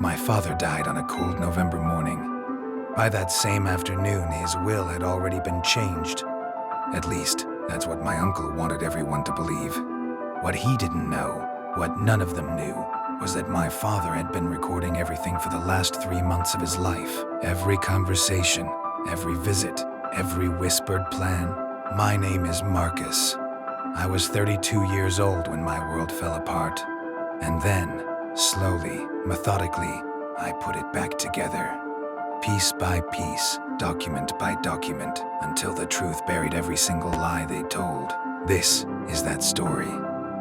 My father died on a cold November morning. By that same afternoon, his will had already been changed. At least, that's what my uncle wanted everyone to believe. What he didn't know, what none of them knew, was that my father had been recording everything for the last 3 months of his life. Every conversation, every visit, every whispered plan. My name is Marcus. I was 32 years old when my world fell apart. And then, slowly, methodically, I put it back together. Piece by piece, document by document, until the truth buried every single lie they told. This is that story.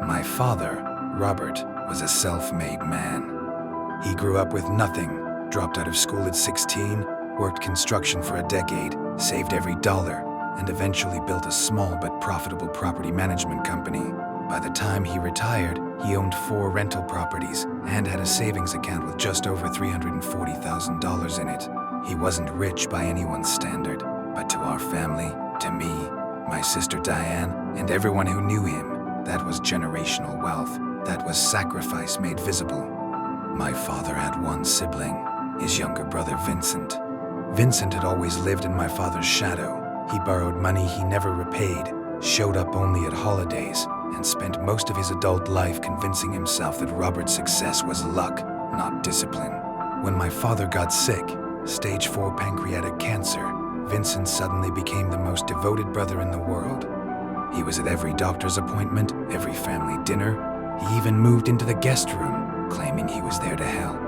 My father, Robert, was a self-made man. He grew up with nothing, dropped out of school at 16, worked construction for a decade, saved every dollar, and eventually built a small but profitable property management company. By the time he retired, he owned 4 rental properties and had a savings account with just over $340,000 in it. He wasn't rich by anyone's standard, but to our family, to me, my sister Diane, and everyone who knew him, that was generational wealth. That was sacrifice made visible. My father had one sibling, his younger brother Vincent. Vincent had always lived in my father's shadow. He borrowed money he never repaid, showed up only at holidays, and spent most of his adult life convincing himself that Robert's success was luck, not discipline. When my father got sick, stage 4 pancreatic cancer, Vincent suddenly became the most devoted brother in the world. He was at every doctor's appointment, every family dinner. He even moved into the guest room, claiming he was there to help.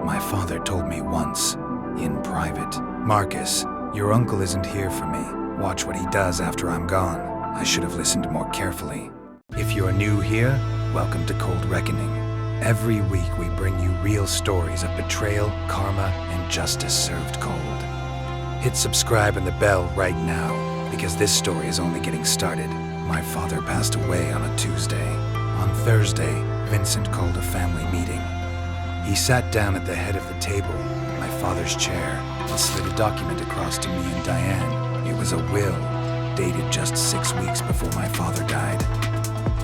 My father told me once, in private, "Marcus, your uncle isn't here for me. Watch what he does after I'm gone." I should have listened more carefully. If you're new here, welcome to Cold Reckoning. Every week we bring you real stories of betrayal, karma, and justice served cold. Hit subscribe and the bell right now, because this story is only getting started. My father passed away on a Tuesday. On Thursday, Vincent called a family meeting. He sat down at the head of the table, my father's chair, and slid a document across to me and Diane. It was a will, dated just 6 weeks before my father died.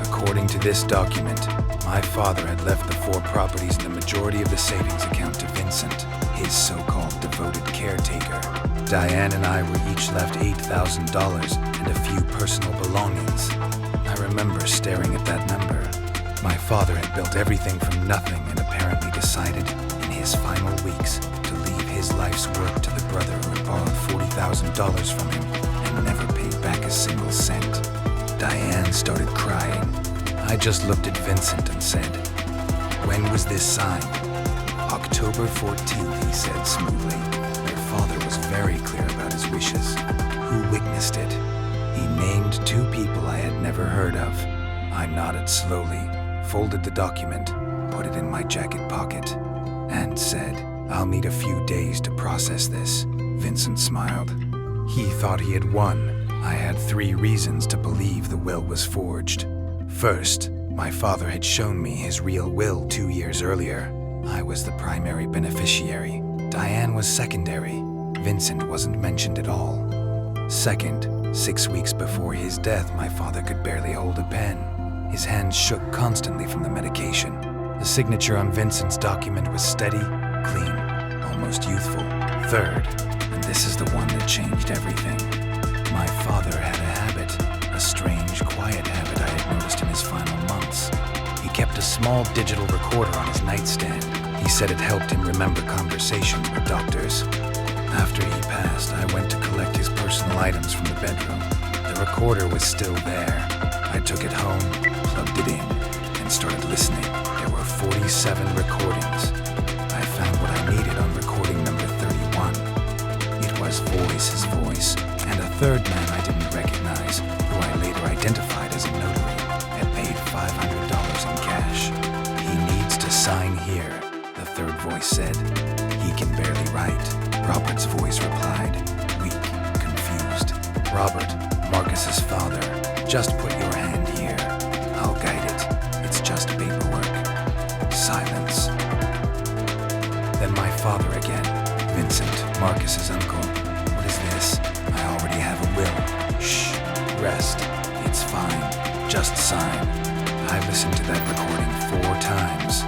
According to this document, my father had left the 4 properties and the majority of the savings account to Vincent, his so-called devoted caretaker. Diane and I were each left $8,000 and a few personal belongings. I remember staring at that number. My father had built everything from nothing and apparently decided, in his final weeks, to leave his life's work to the brother who had borrowed $40,000 from him and never paid back a single cent. Diane started crying. I just looked at Vincent and said, "When was this signed?" "October 14th, he said smoothly. Your father was very clear about his wishes. Who witnessed it? He named 2 people I had never heard of. I nodded slowly, folded the document, put it in my jacket pocket, and said, "I'll need a few days to process this." Vincent smiled. He thought he had won. I had 3 reasons to believe the will was forged. First, my father had shown me his real will 2 years earlier. I was the primary beneficiary. Diane was secondary. Vincent wasn't mentioned at all. Second, 6 weeks before his death, my father could barely hold a pen. His hands shook constantly from the medication. The signature on Vincent's document was steady, clean, almost youthful. Third, and this is the one that changed everything. My father had a habit, a strange, quiet habit I had noticed in his final months. He kept a small digital recorder on his nightstand. He said it helped him remember conversations with doctors. After he passed, I went to collect his personal items from the bedroom. The recorder was still there. I took it home, plugged it in, and started listening. There were 47 recordings. I found what I needed on recording number 31. It was his voice, and a third man I didn't recognize, who I later identified as a notary, had paid $500 in cash. "He needs to sign here," the third voice said. "He can barely write," Robert's voice replied, weak, confused. "Robert, Marcus's father, just put your hand here. I'll guide it. It's just paperwork." Silence. Then my father again, Vincent, Marcus's uncle. "What is this? I already have a will." "Shh, rest. It's fine. Just sign." I listened to that recording 4 times.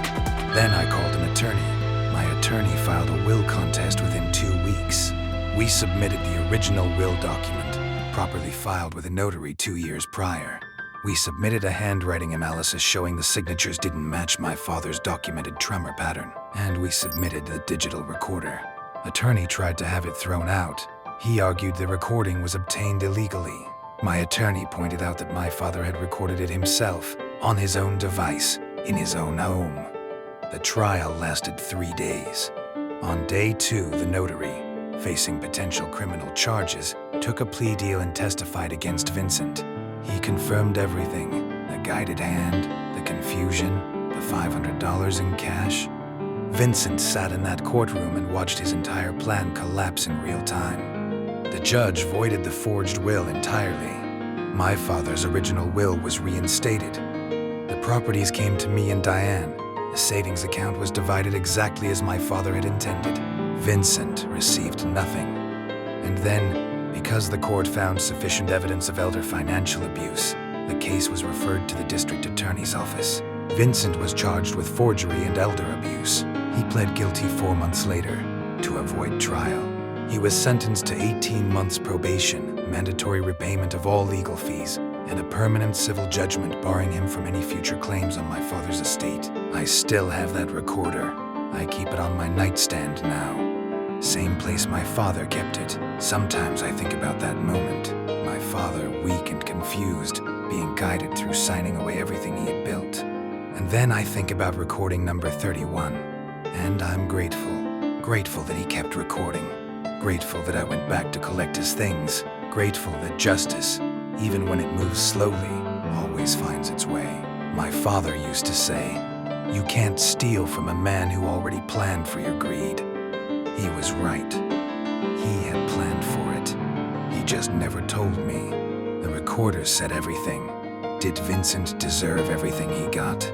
Then I called an attorney. My attorney attorney filed a will contest within 2 weeks. We submitted the original will document, properly filed with a notary 2 years prior. We submitted a handwriting analysis showing the signatures didn't match my father's documented tremor pattern, and we submitted the digital recorder. Attorney tried to have it thrown out. He argued the recording was obtained illegally. My attorney pointed out that my father had recorded it himself, on his own device, in his own home. The trial lasted 3 days. On day 2, the notary, facing potential criminal charges, took a plea deal and testified against Vincent. He confirmed everything: the guided hand, the confusion, the $500 in cash. Vincent sat in that courtroom and watched his entire plan collapse in real time. The judge voided the forged will entirely. My father's original will was reinstated. The properties came to me and Diane. The savings account was divided exactly as my father had intended. Vincent received nothing. And then, because the court found sufficient evidence of elder financial abuse, the case was referred to the district attorney's office. Vincent was charged with forgery and elder abuse. He pled guilty 4 months later to avoid trial. He was sentenced to 18 months probation, mandatory repayment of all legal fees, and a permanent civil judgment barring him from any future claims on my father's estate. I still have that recorder. I keep it on my nightstand now. Same place my father kept it. Sometimes I think about that moment. My father, weak and confused, being guided through signing away everything he had built. And then I think about recording number 31. And I'm grateful. Grateful that he kept recording. Grateful that I went back to collect his things. Grateful that justice, even when it moves slowly, always finds its way. My father used to say, "You can't steal from a man who already planned for your greed." He was right. He had planned for it. He just never told me. The recorder said everything. Did Vincent deserve everything he got?